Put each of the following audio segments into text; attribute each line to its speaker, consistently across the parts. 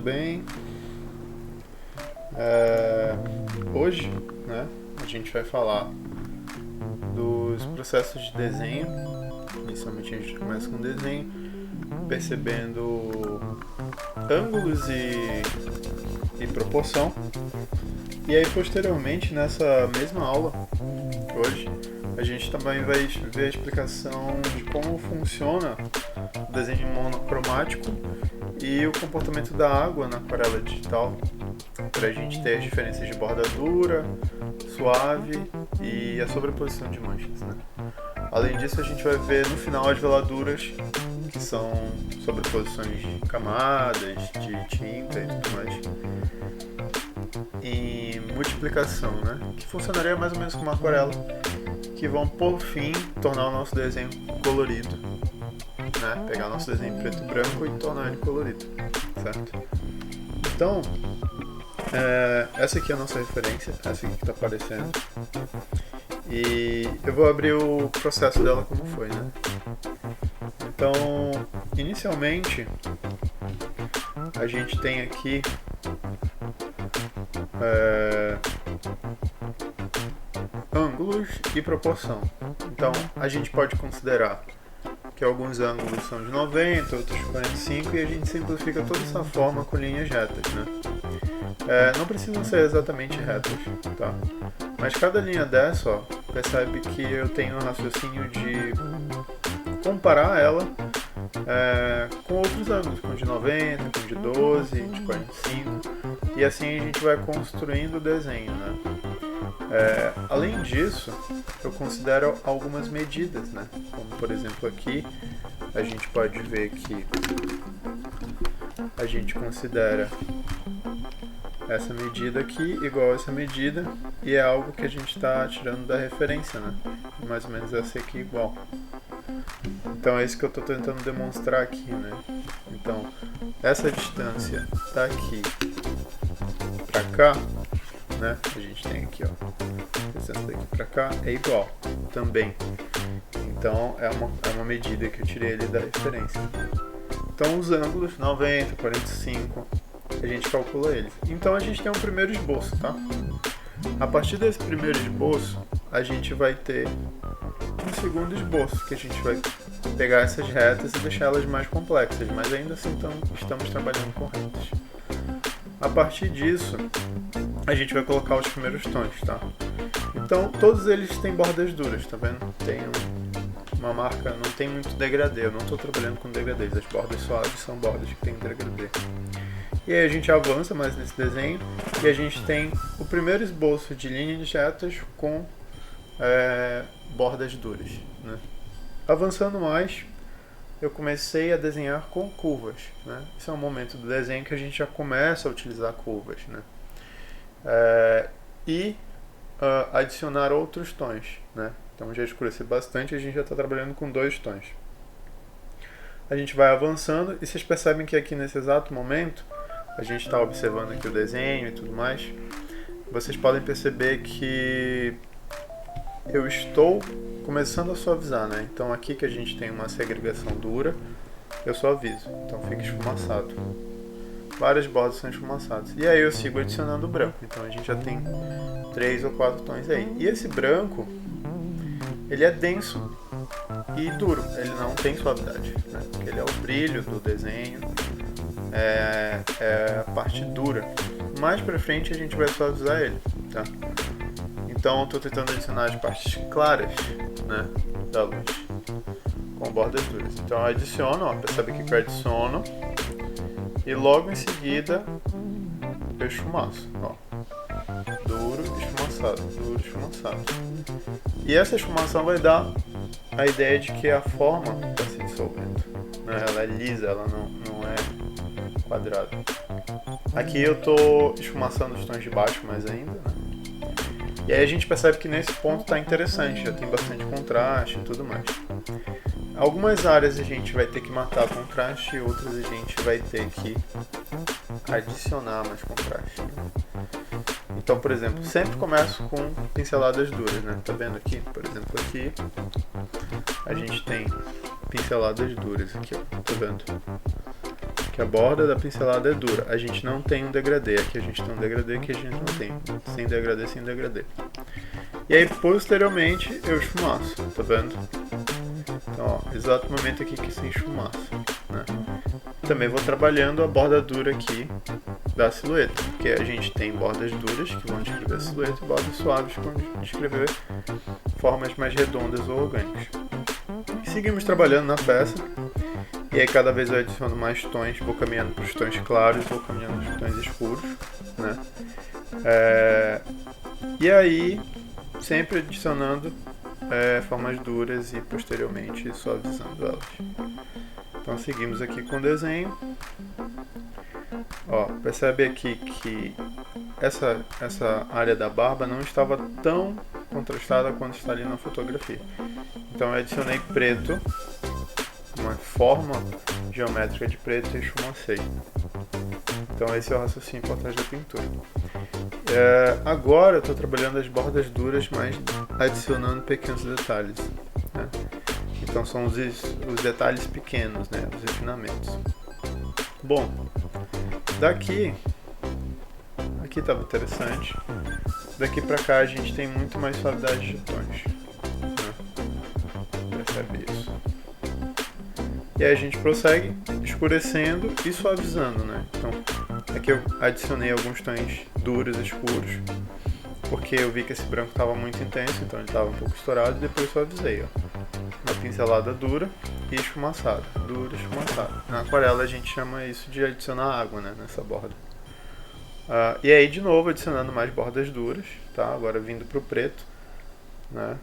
Speaker 1: bem? Hoje, né, a gente vai falar dos processos de desenho. Inicialmente a gente começa com desenho, percebendo ângulos e proporção. E aí posteriormente, nessa mesma aula, hoje, a gente também vai ver a explicação de como funciona o desenho monocromático e o comportamento da água na aquarela digital, para a gente ter as diferenças de bordadura, suave e a sobreposição de manchas, né? Além disso, a gente vai ver no final as veladuras, que são sobreposições de camadas, de tinta e tudo mais, em multiplicação, né? Que funcionaria mais ou menos como uma aquarela, que vão, por fim, tornar o nosso desenho colorido, né? Pegar o nosso desenho preto e branco e tornar ele colorido, certo? Então, essa aqui é a nossa referência, essa aqui que está aparecendo. E eu vou abrir o processo dela como foi, né? Então, inicialmente, a gente tem aqui ângulos e proporção. Então, a gente pode considerar que alguns ângulos são de 90, outros 45, e a gente simplifica toda essa forma com linhas retas, né? Não precisam ser exatamente retas, tá? Mas cada linha dessa, ó, percebe que eu tenho um raciocínio de comparar ela com outros ângulos, com de 90, com de 12, de 45, e assim a gente vai construindo o desenho, né? Além disso, eu considero algumas medidas, né? Como por exemplo aqui, a gente pode ver que a gente considera essa medida aqui igual a essa medida, e é algo que a gente está tirando da referência, né? Mais ou menos essa aqui igual. Então é isso que eu estou tentando demonstrar aqui, né? Então, essa distância daqui para cá, né? A gente tem aqui, ó, a distância daqui para cá é igual também. Então é uma medida que eu tirei ali da referência. Então os ângulos 90, 45, a gente calcula eles. Então a gente tem um primeiro esboço, tá? A partir desse primeiro esboço, a gente vai ter um segundo esboço, que a gente vai pegar essas retas e deixar elas mais complexas, mas ainda assim estamos trabalhando com retas. A partir disso, a gente vai colocar os primeiros tons, tá? Então todos eles têm bordas duras, tá vendo? Tem uma marca, não tem muito degradê, eu não estou trabalhando com degradês, as bordas suaves são bordas que tem degradê. E aí a gente avança mais nesse desenho e a gente tem o primeiro esboço de linhas retas com bordas duras, né? Avançando mais, eu comecei a desenhar com curvas, né? Esse é um momento do desenho que a gente já começa a utilizar curvas, né? Adicionar outros tons, né? Então já escureceu bastante, a gente já está trabalhando com 2 tons. A gente vai avançando e vocês percebem que aqui nesse exato momento a gente está observando aqui o desenho e tudo mais. Vocês podem perceber que eu estou começando a suavizar, né? Então aqui que a gente tem uma segregação dura, eu suavizo, então fica esfumaçado. Várias bordas são esfumaçadas. E aí eu sigo adicionando o branco, então a gente já tem 3 ou 4 tons aí. E esse branco, ele é denso e duro, ele não tem suavidade, né? Porque ele é o brilho do desenho, é a parte dura. Mais pra frente a gente vai suavizar ele, tá? Então eu estou tentando adicionar as partes claras, né, da luz com bordas duras. Então eu adiciono, ó, percebe que eu adiciono e logo em seguida eu esfumaço, ó. Duro, esfumaçado, duro, esfumaçado. E essa esfumação vai dar a ideia de que a forma está se dissolvendo, né? Ela é lisa, ela não é quadrada. Aqui eu estou esfumaçando os tons de baixo mais ainda, né? E aí a gente percebe que nesse ponto está interessante, já tem bastante contraste e tudo mais. Algumas áreas a gente vai ter que matar contraste e outras a gente vai ter que adicionar mais contraste. Então, por exemplo, sempre começo com pinceladas duras, né? Tá vendo aqui? Por exemplo, aqui a gente tem pinceladas duras aqui, ó. Tá vendo? que a borda da pincelada é dura. A gente não tem um degradê, aqui a gente tem um degradê que a gente não tem, sem degradê, sem degradê. E aí, posteriormente, eu esfumaço, tá vendo? Então, ó, exato momento aqui que se esfumaça, né? Também vou trabalhando a borda dura aqui da silhueta, porque a gente tem bordas duras que vão descrever a silhueta e bordas suaves que vão descrever formas mais redondas ou orgânicas. Seguimos trabalhando na peça, e aí cada vez eu adiciono mais tons, vou caminhando para os tons claros, vou caminhando para os tons escuros, né? E aí, sempre adicionando formas duras e posteriormente suavizando elas. Então seguimos aqui com o desenho. Ó, percebe aqui que essa área da barba não estava tão contrastada quanto está ali na fotografia. Então eu adicionei preto, uma forma geométrica de preto e esfumacei. Então esse é o raciocínio por trás da pintura. Agora eu estou trabalhando as bordas duras, mas adicionando pequenos detalhes, né? Então são os detalhes pequenos, né? Os refinamentos. Bom, aqui estava interessante. Daqui para cá a gente tem muito mais suavidade de tons, né? Percebe isso? E aí a gente prossegue escurecendo e suavizando, né? Então aqui eu adicionei alguns tons duros, escuros, porque eu vi que esse branco estava muito intenso, então ele estava um pouco estourado, e depois suavizei, ó. Uma pincelada dura e esfumaçada, dura e esfumaçada. Na aquarela a gente chama isso de adicionar água, né, nessa borda. E aí de novo adicionando mais bordas duras, tá? Agora vindo para o preto, né?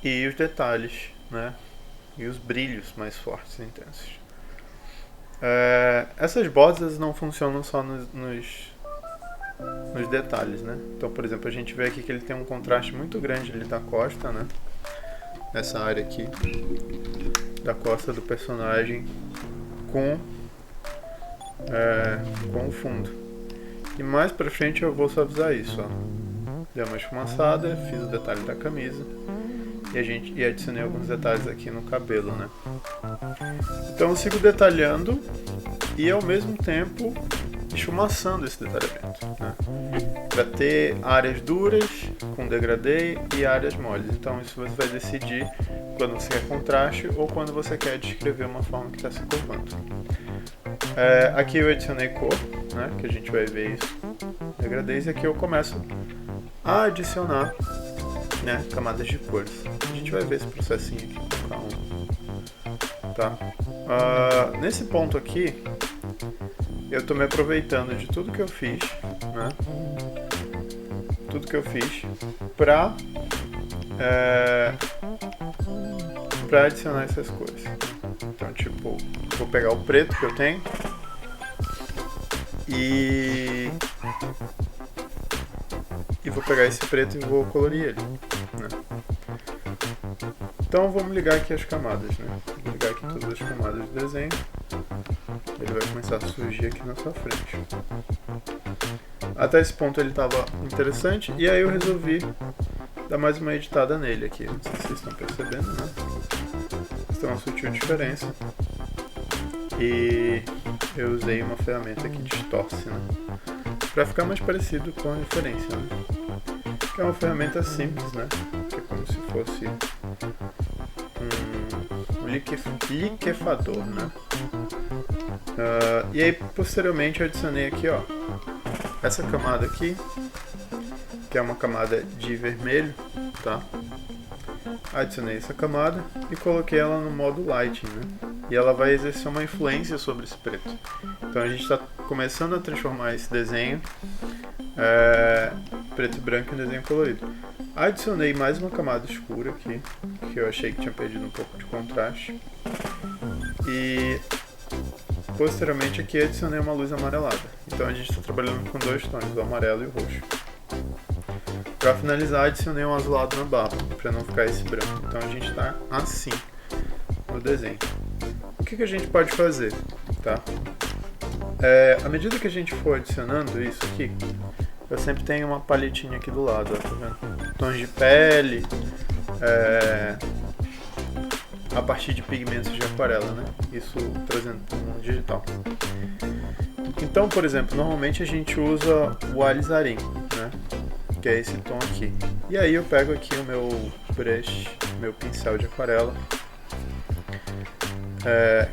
Speaker 1: E os detalhes, né? E os brilhos mais fortes e intensos. Essas bordas não funcionam só nos detalhes, né? Então, por exemplo, a gente vê aqui que ele tem um contraste muito grande ali da costa, né? Essa área aqui da costa do personagem com o fundo. E mais pra frente eu vou suavizar isso, ó. Dei uma esfumaçada, fiz o detalhe da camisa e adicionei alguns detalhes aqui no cabelo, né? Então eu sigo detalhando e ao mesmo tempo esfumaçando esse detalhamento, né? Para ter áreas duras com degradê e áreas moles. Então isso você vai decidir quando você quer contraste ou quando você quer descrever uma forma que está se curvando. Aqui eu adicionei cor, né? Que a gente vai ver isso. Degradês, e aqui eu começo a adicionar, né, camadas de cores. A gente vai ver esse processinho aqui com calma. Tá? Nesse ponto aqui eu estou me aproveitando de tudo que eu fiz, né? Tudo que eu fiz para adicionar essas cores. Então, tipo, vou pegar o preto que eu tenho e vou pegar esse preto e vou colorir ele, né? Então vamos ligar aqui as camadas, né? Vou ligar aqui todas as camadas do desenho. Ele vai começar a surgir aqui na sua frente. Até esse ponto ele estava interessante, e aí eu resolvi dar mais uma editada nele aqui. Não sei se vocês estão percebendo, né? Tem uma sutil diferença. E eu usei uma ferramenta que distorce, né? Para ficar mais parecido com a referência, né? Que é uma ferramenta simples, né? Que é como se fosse um liquefador, né? E aí posteriormente eu adicionei aqui, ó, essa camada aqui, que é uma camada de vermelho, tá? Adicionei essa camada e coloquei ela no modo lighting, né? E ela vai exercer uma influência sobre esse preto. Então a gente está começando a transformar esse desenho preto e branco em desenho colorido. Adicionei mais uma camada escura aqui, que eu achei que tinha perdido um pouco de contraste. E posteriormente aqui adicionei uma luz amarelada. Então a gente está trabalhando com dois tons, o amarelo e o roxo. Para finalizar, adicionei um azulado na barba, para não ficar esse branco. Então a gente está assim no desenho. O que a gente pode fazer? Tá? À medida que a gente for adicionando isso aqui, eu sempre tenho uma paletinha aqui do lado, ó, tá vendo? Tons de pele, a partir de pigmentos de aquarela, né? Isso trazendo para o mundo digital. Então, por exemplo, normalmente a gente usa o alizarin, né? Que é esse tom aqui. E aí eu pego aqui o meu brush, meu pincel de aquarela,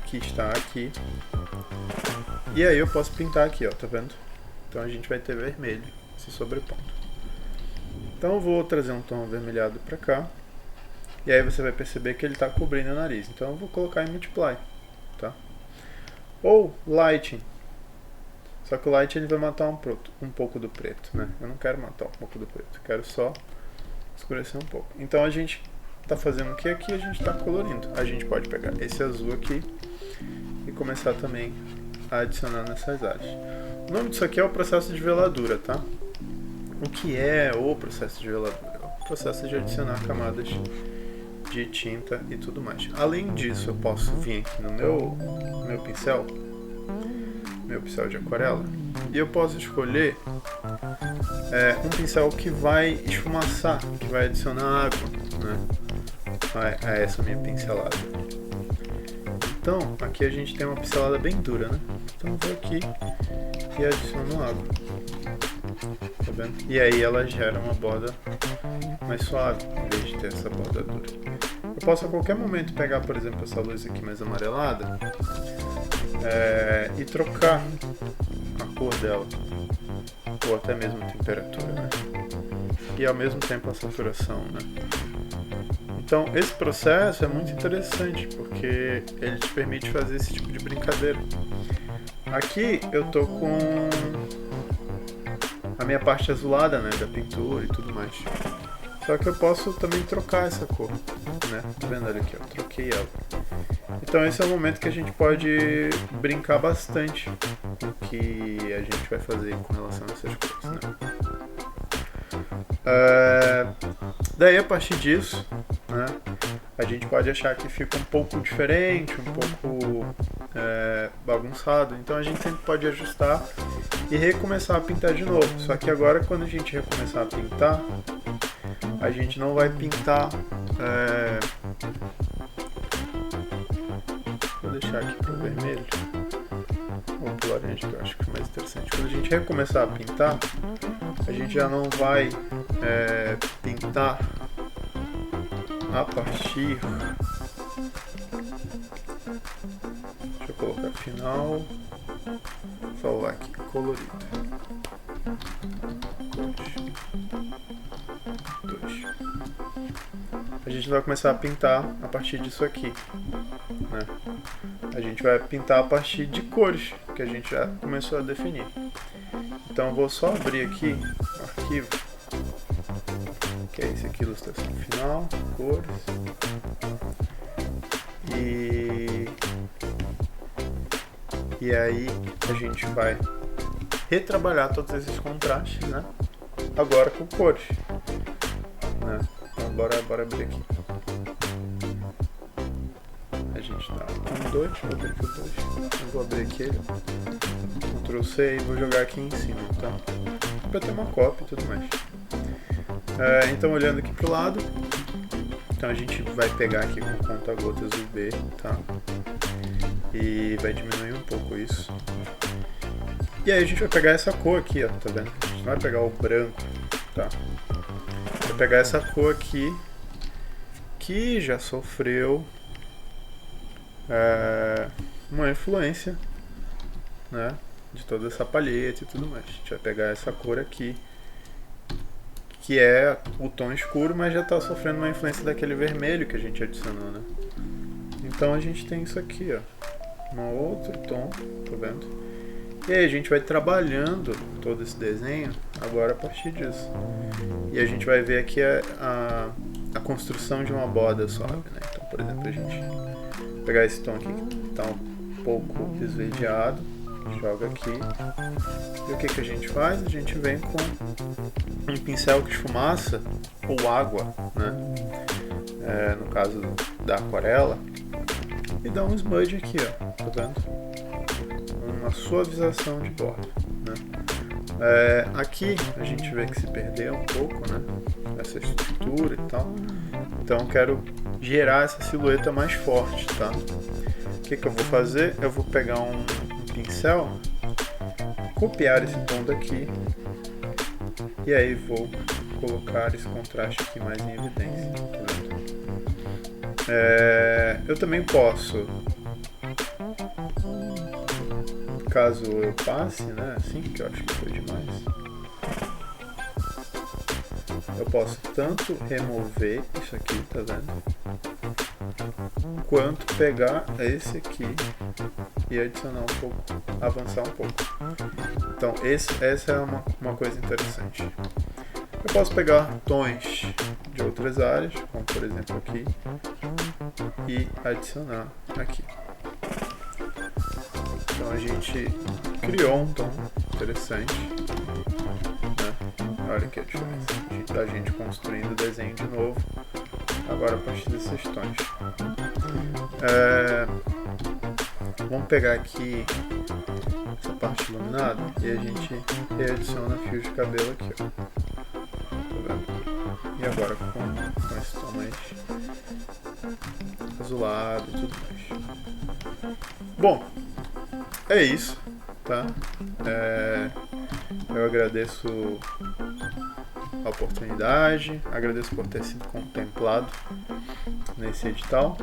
Speaker 1: que está aqui. E aí eu posso pintar aqui, ó, tá vendo? Então a gente vai ter vermelho se sobrepondo. Então eu vou trazer um tom avermelhado para cá. E aí você vai perceber que ele está cobrindo o nariz. Então eu vou colocar em Multiply, tá? Ou Lighting. Só que o Light ele vai matar um pouco do preto, né? Eu não quero matar um pouco do preto, eu quero só escurecer um pouco. Então a gente está fazendo o que aqui? A gente está colorindo. A gente pode pegar esse azul aqui e começar também a adicionar nessas áreas. O nome disso aqui é o processo de veladura, tá? O que é o processo de veladura? É o processo de adicionar camadas de tinta e tudo mais. Além disso, eu posso vir aqui no meu pincel de aquarela, e eu posso escolher um pincel que vai esfumaçar, que vai adicionar água, né, a essa minha pincelada. Então, aqui a gente tem uma pincelada bem dura, né? Então eu vou aqui e adiciono água. Tá vendo? E aí ela gera uma borda mais suave, em vez de ter essa borda dura. Eu posso a qualquer momento pegar, por exemplo, essa luz aqui mais amarelada e trocar a cor dela, ou até mesmo a temperatura, né? E ao mesmo tempo a saturação, né? Então esse processo é muito interessante porque ele te permite fazer esse tipo de brincadeira. Aqui eu tô com a minha parte azulada, né, da pintura e tudo mais. Só que eu posso também trocar essa cor, né? Tá vendo ali aqui, ó, troquei ela. Então esse é o momento que a gente pode brincar bastante com o que a gente vai fazer com relação a essas cores, né? Daí a partir disso, né, a gente pode achar que fica um pouco diferente, um pouco bagunçado, então a gente sempre pode ajustar e recomeçar a pintar de novo. Só que agora, quando a gente recomeçar a pintar, a gente não vai pintar. Vou deixar aqui para o vermelho ou para o laranja, que eu acho que é mais interessante. Quando a gente recomeçar a pintar, a gente já não vai pintar a partir. Deixa eu colocar final, salvar aqui, colorido. 2. A gente vai começar a pintar a partir disso aqui, né? A gente vai pintar a partir de cores que a gente já começou a definir. Então eu vou só abrir aqui o arquivo, que é esse aqui, ilustração final, cores, e aí a gente vai retrabalhar todos esses contrastes, né? Agora com cores, né? Então bora abrir aqui. A gente tá com 2, vou abrir aqui o 2. Eu vou abrir aqui ele, Ctrl C, e vou jogar aqui em cima, tá? Pra ter uma cópia e tudo mais. Então olhando aqui pro lado, então a gente vai pegar aqui com conta-gotas UV, tá? E vai diminuir um pouco isso. E aí a gente vai pegar essa cor aqui, ó, tá vendo? A gente não vai pegar o branco, tá? Vai pegar essa cor aqui, que já sofreu uma influência, né, de toda essa palheta e tudo mais. A gente vai pegar essa cor aqui, que é o tom escuro, mas já está sofrendo uma influência daquele vermelho que a gente adicionou, né? Então a gente tem isso aqui, ó, um outro tom, tá vendo? E aí a gente vai trabalhando todo esse desenho agora a partir disso. E a gente vai ver aqui a construção de uma borda suave, né? Então, por exemplo, a gente pegar esse tom aqui que está um pouco esverdeado, joga aqui. E o que a gente faz? A gente vem com um pincel que esfumaça, ou água, né? No caso da aquarela, e dá um smudge aqui, ó, tá vendo? Uma suavização de borda, né? Aqui a gente vê que se perdeu um pouco, né? Essa estrutura e tal. Então eu quero gerar essa silhueta mais forte, tá? O que eu vou fazer? Eu vou pegar um pincel, copiar esse ponto aqui e aí vou colocar esse contraste aqui mais em evidência. Tá vendo? Eu também posso, caso eu passe, né, assim, que eu acho que foi demais, eu posso tanto remover isso aqui, tá vendo? Quanto pegar esse aqui e adicionar um pouco, avançar um pouco. Então essa é uma coisa interessante. Eu posso pegar tons de outras áreas, como por exemplo aqui, e adicionar aqui. Então a gente criou um tom interessante, né? Olha aqui a diferença da gente construindo o desenho de novo, agora a partir desses tons. Vamos pegar aqui essa parte iluminada e a gente readiciona fios de cabelo aqui, ó. Tá vendo? E agora com esse tom mais azulado e tudo mais. Bom, é isso, tá? Eu agradeço a oportunidade, agradeço por ter sido contemplado nesse edital.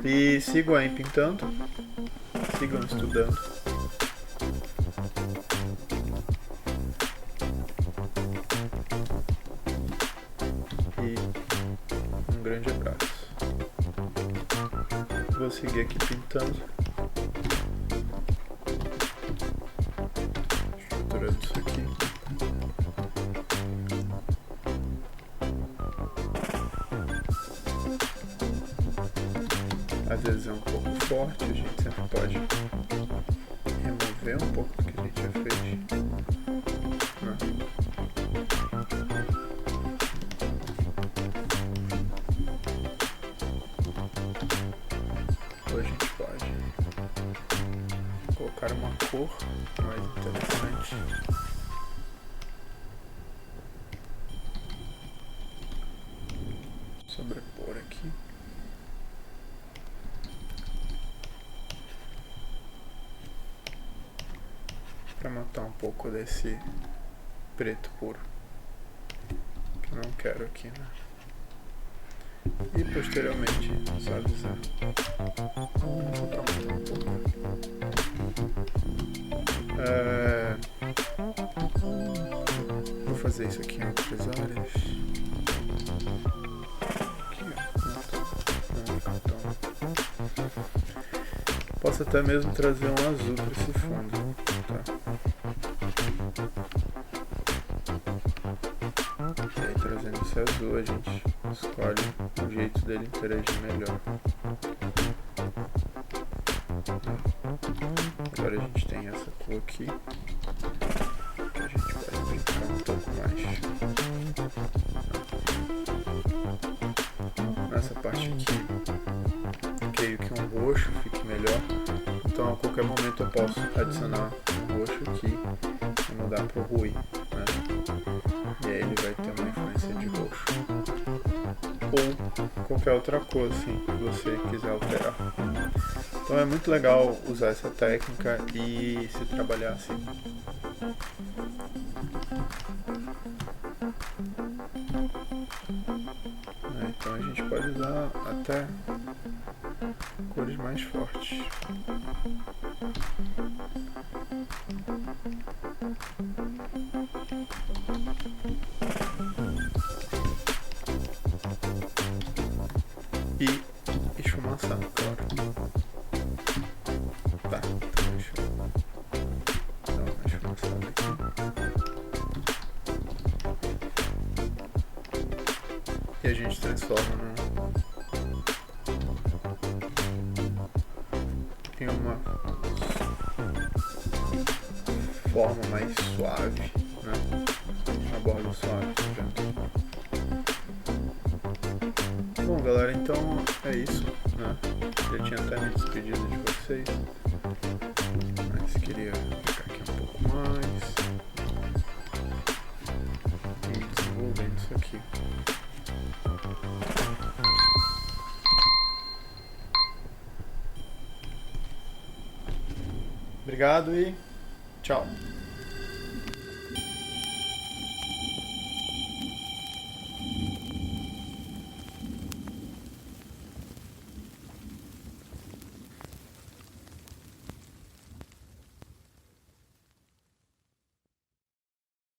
Speaker 1: E sigam aí pintando, sigam estudando. E um grande abraço. Vou seguir aqui pintando, estruturando isso aqui. Às vezes é um pouco forte, a gente sempre pode remover um pouco do que a gente já fez. Ou a gente pode colocar uma cor mais interessante. Sobrepor aqui. Para matar um pouco desse preto puro que eu não quero aqui, né? E posteriormente suavizar. Vou fazer isso aqui em outras áreas. Aqui, ó. Posso até mesmo trazer um azul para esse fundo, tá? E aí, trazendo esse azul, a gente escolhe o jeito dele interagir melhor. Agora a gente tem essa cor aqui, que a gente pode brincar um pouco mais. Nessa parte aqui, creio que um roxo fique melhor. Então a qualquer momento eu posso adicionar um roxo aqui e mudar para o ruim, né? E aí ele vai ter uma influência de roxo. Ou qualquer outra cor assim que você quiser alterar. Então é muito legal usar essa técnica e se trabalhar assim. Então a gente pode usar até cores mais fortes. E esfumaçar, claro. Tá, então deixa eu dar uma esfumaçada aqui. E a gente transforma em uma forma mais suave, né? Uma borda suave, tá vendo? Bom, galera, então é isso, né? Já tinha até me despedido de vocês, mas queria Obrigado e tchau.